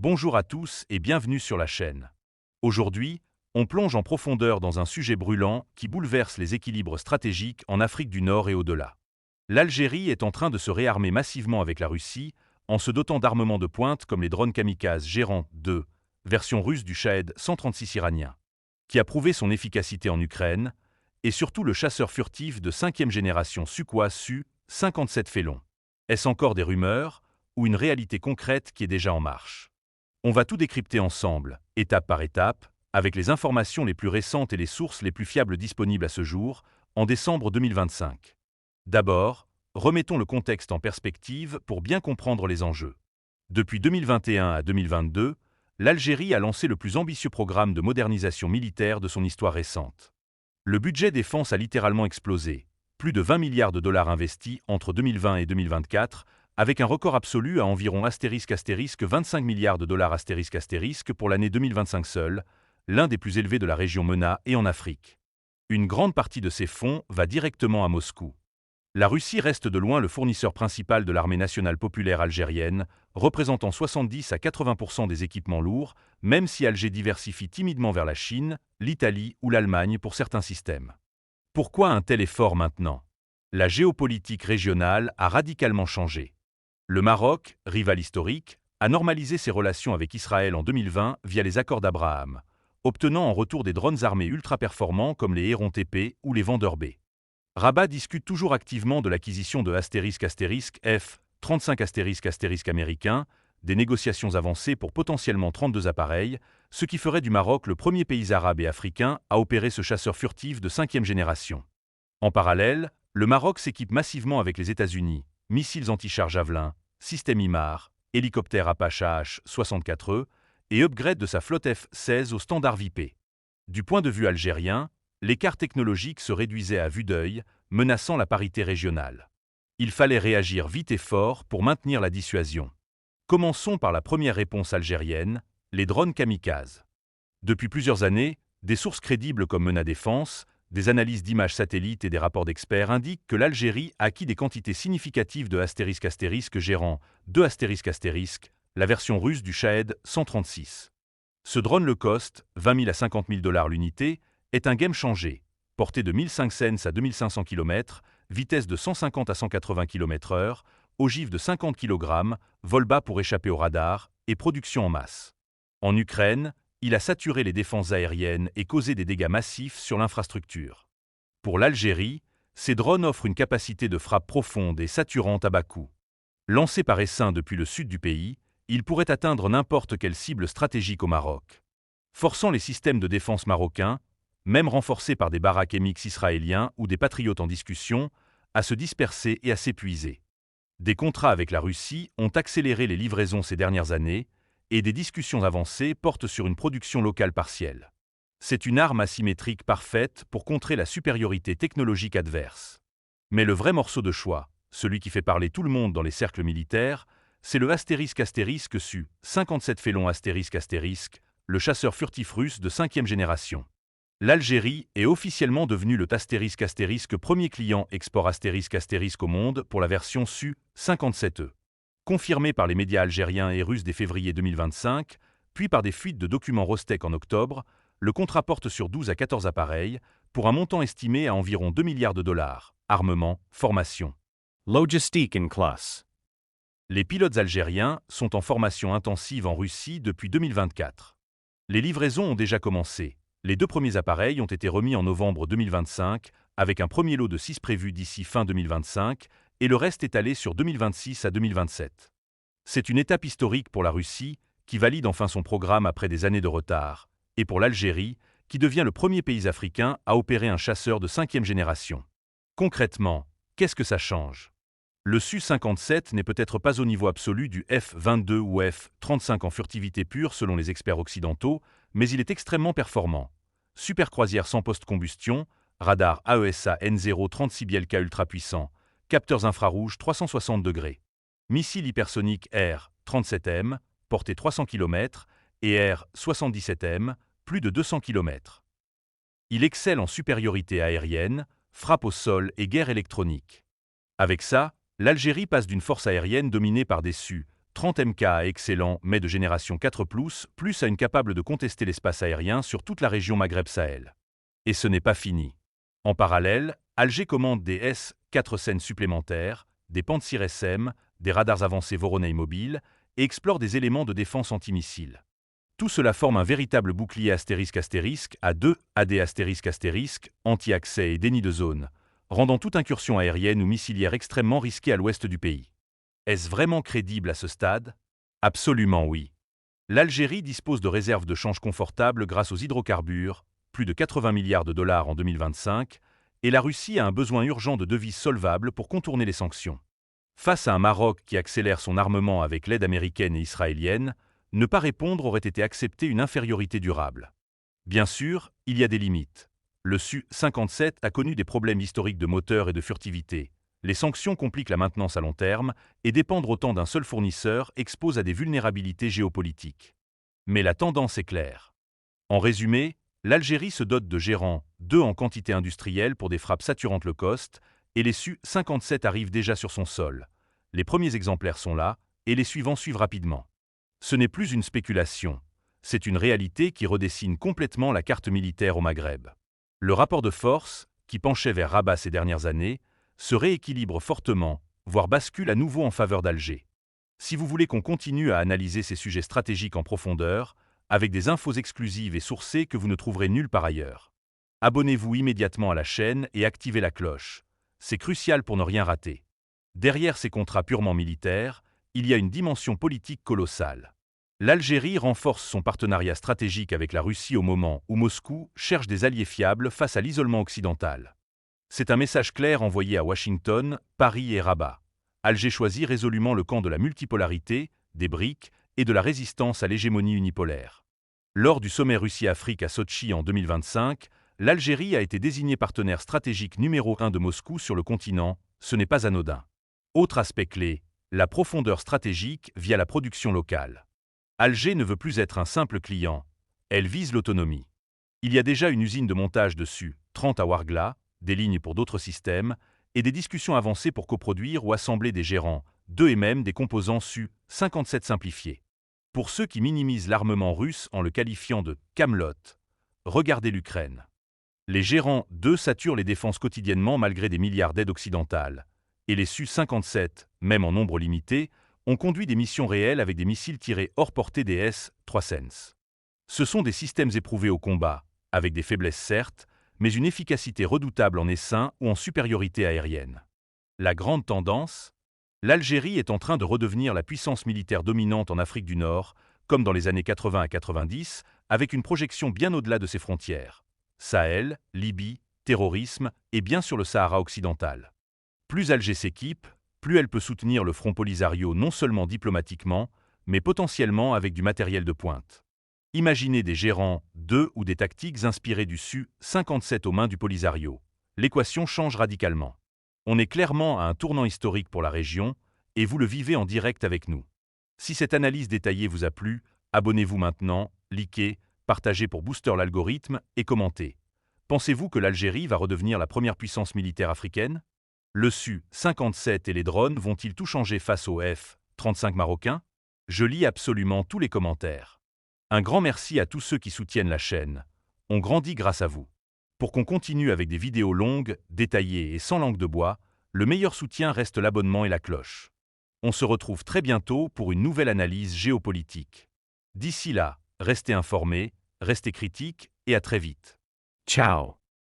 Bonjour à tous et bienvenue sur la chaîne. Aujourd'hui, on plonge en profondeur dans un sujet brûlant qui bouleverse les équilibres stratégiques en Afrique du Nord et au-delà. L'Algérie est en train de se réarmer massivement avec la Russie, en se dotant d'armements de pointe comme les drones kamikazes Gérant 2, version russe du Shahed 136 iranien, qui a prouvé son efficacité en Ukraine, et surtout le chasseur furtif de 5e génération Sukhoi Su-57 Félon. Est-ce encore des rumeurs ou une réalité concrète qui est déjà en marche? On va tout décrypter ensemble, étape par étape, avec les informations les plus récentes et les sources les plus fiables disponibles à ce jour, en décembre 2025. D'abord, remettons le contexte en perspective pour bien comprendre les enjeux. Depuis 2021 à 2022, l'Algérie a lancé le plus ambitieux programme de modernisation militaire de son histoire récente. Le budget défense a littéralement explosé, plus de 20 milliards de dollars investis entre 2020 et 2024, avec un record absolu à environ ** 25 milliards de dollars ** pour l'année 2025 seule, l'un des plus élevés de la région MENA et en Afrique. Une grande partie de ces fonds va directement à Moscou. La Russie reste de loin le fournisseur principal de l'armée nationale populaire algérienne, représentant 70 à 80% des équipements lourds, même si Alger diversifie timidement vers la Chine, l'Italie ou l'Allemagne pour certains systèmes. Pourquoi un tel effort maintenant? La géopolitique régionale a radicalement changé. Le Maroc, rival historique, a normalisé ses relations avec Israël en 2020 via les accords d'Abraham, obtenant en retour des drones armés ultra-performants comme les Héron TP ou les Vendeur B. Rabat discute toujours activement de l'acquisition de F-35 américains, des négociations avancées pour potentiellement 32 appareils, ce qui ferait du Maroc le premier pays arabe et africain à opérer ce chasseur furtif de 5e génération. En parallèle, le Maroc s'équipe massivement avec les États-Unis, missiles anti-char Javelin, système IMAR, hélicoptère Apache AH-64E et upgrade de sa flotte F-16 au standard VIP. Du point de vue algérien, l'écart technologique se réduisait à vue d'œil, menaçant la parité régionale. Il fallait réagir vite et fort pour maintenir la dissuasion. Commençons par la première réponse algérienne, les drones kamikazes. Depuis plusieurs années, des sources crédibles comme MENA Défense, des analyses d'images satellites et des rapports d'experts indiquent que l'Algérie a acquis des quantités significatives de ** Gérant 2 **, la version russe du Shahed 136. Ce drone low cost, 20 000 à 50 000 $ l'unité, est un game changer, portée de 1500 cents à 2500 km, vitesse de 150 à 180 km/h, ogive de 50 kg, vol bas pour échapper au radar et production en masse. En Ukraine, il a saturé les défenses aériennes et causé des dégâts massifs sur l'infrastructure. Pour l'Algérie, ces drones offrent une capacité de frappe profonde et saturante à bas coût. Lancés par essaim depuis le sud du pays, ils pourraient atteindre n'importe quelle cible stratégique au Maroc, forçant les systèmes de défense marocains, même renforcés par des Barak MX israéliens ou des patriotes en discussion, à se disperser et à s'épuiser. Des contrats avec la Russie ont accéléré les livraisons ces dernières années, et des discussions avancées portent sur une production locale partielle. C'est une arme asymétrique parfaite pour contrer la supériorité technologique adverse. Mais le vrai morceau de choix, celui qui fait parler tout le monde dans les cercles militaires, c'est le ** Su-57 Félon **, le chasseur furtif russe de 5e génération. L'Algérie est officiellement devenue le ** premier client export * au monde pour la version Su-57E. Confirmé par les médias algériens et russes dès février 2025, puis par des fuites de documents Rostec en octobre, le contrat porte sur 12 à 14 appareils, pour un montant estimé à environ 2 milliards de dollars, armement, formation. Logistique in class. Les pilotes algériens sont en formation intensive en Russie depuis 2024. Les livraisons ont déjà commencé. Les 2 premiers appareils ont été remis en novembre 2025, avec un premier lot de 6 prévu d'ici fin 2025, et le reste étalé sur 2026 à 2027. C'est une étape historique pour la Russie, qui valide enfin son programme après des années de retard, et pour l'Algérie, qui devient le premier pays africain à opérer un chasseur de 5e génération. Concrètement, qu'est-ce que ça change? Le Su-57 n'est peut-être pas au niveau absolu du F-22 ou F-35 en furtivité pure selon les experts occidentaux, mais il est extrêmement performant. Super croisière sans post-combustion, radar AESA N0 36 Bielka ultra puissant, capteurs infrarouges 360 degrés. Missile hypersonique R-37M, portée 300 km, et R-77M, plus de 200 km. Il excelle en supériorité aérienne, frappe au sol et guerre électronique. Avec ça, l'Algérie passe d'une force aérienne dominée par des Su 30 MKA excellent, mais de génération 4+, plus à une capable de contester l'espace aérien sur toute la région Maghreb-Sahel. Et ce n'est pas fini. En parallèle, Alger commande des S-400 supplémentaires, des Pantsir SM, des radars avancés Voronezh mobiles et explore des éléments de défense antimissiles. Tout cela forme un véritable bouclier ** à 2 AD ** anti-accès et déni de zone, rendant toute incursion aérienne ou missilière extrêmement risquée à l'ouest du pays. Est-ce vraiment crédible à ce stade? Absolument oui. L'Algérie dispose de réserves de change confortables grâce aux hydrocarbures, plus de 80 milliards de dollars en 2025, et la Russie a un besoin urgent de devises solvables pour contourner les sanctions. Face à un Maroc qui accélère son armement avec l'aide américaine et israélienne, ne pas répondre aurait été accepter une infériorité durable. Bien sûr, il y a des limites. Le Su-57 a connu des problèmes historiques de moteur et de furtivité. Les sanctions compliquent la maintenance à long terme et dépendre autant d'un seul fournisseur expose à des vulnérabilités géopolitiques. Mais la tendance est claire. En résumé, l'Algérie se dote de gérants, 2 en quantité industrielle pour des frappes saturantes low cost, et les Su-57 arrivent déjà sur son sol. Les premiers exemplaires sont là, et les suivants suivent rapidement. Ce n'est plus une spéculation, c'est une réalité qui redessine complètement la carte militaire au Maghreb. Le rapport de force, qui penchait vers Rabat ces dernières années, se rééquilibre fortement, voire bascule à nouveau en faveur d'Alger. Si vous voulez qu'on continue à analyser ces sujets stratégiques en profondeur, avec des infos exclusives et sourcées que vous ne trouverez nulle part ailleurs, abonnez-vous immédiatement à la chaîne et activez la cloche. C'est crucial pour ne rien rater. Derrière ces contrats purement militaires, il y a une dimension politique colossale. L'Algérie renforce son partenariat stratégique avec la Russie au moment où Moscou cherche des alliés fiables face à l'isolement occidental. C'est un message clair envoyé à Washington, Paris et Rabat. Alger choisit résolument le camp de la multipolarité, des BRICS et de la résistance à l'hégémonie unipolaire. Lors du sommet Russie-Afrique à Sotchi en 2025, l'Algérie a été désignée partenaire stratégique numéro 1 de Moscou sur le continent, ce n'est pas anodin. Autre aspect clé, la profondeur stratégique via la production locale. Alger ne veut plus être un simple client, elle vise l'autonomie. Il y a déjà une usine de montage de Su-30 à Ouargla, des lignes pour d'autres systèmes, et des discussions avancées pour coproduire ou assembler des gérants, 2 et même des composants Su-57 simplifiés. Pour ceux qui minimisent l'armement russe en le qualifiant de « Camelot », regardez l'Ukraine. Les gérants 2 saturent les défenses quotidiennement malgré des milliards d'aides occidentales, et les Su-57, même en nombre limité, ont conduit des missions réelles avec des missiles tirés hors portée des S-300. Ce sont des systèmes éprouvés au combat, avec des faiblesses certes, mais une efficacité redoutable en essaim ou en supériorité aérienne. La grande tendance? L'Algérie est en train de redevenir la puissance militaire dominante en Afrique du Nord, comme dans les années 80 à 90, avec une projection bien au-delà de ses frontières. Sahel, Libye, terrorisme et bien sûr le Sahara occidental. Plus Alger s'équipe, plus elle peut soutenir le front Polisario non seulement diplomatiquement, mais potentiellement avec du matériel de pointe. Imaginez des gérants 2 ou des tactiques inspirées du Su-57 aux mains du Polisario. L'équation change radicalement. On est clairement à un tournant historique pour la région, et vous le vivez en direct avec nous. Si cette analyse détaillée vous a plu, abonnez-vous maintenant, likez, partagez pour booster l'algorithme et commentez. Pensez-vous que l'Algérie va redevenir la première puissance militaire africaine? Le Su-57 et les drones vont-ils tout changer face aux F-35 marocains? Je lis absolument tous les commentaires. Un grand merci à tous ceux qui soutiennent la chaîne. On grandit grâce à vous. Pour qu'on continue avec des vidéos longues, détaillées et sans langue de bois, le meilleur soutien reste l'abonnement et la cloche. On se retrouve très bientôt pour une nouvelle analyse géopolitique. D'ici là, restez informés, restez critiques et à très vite. Ciao!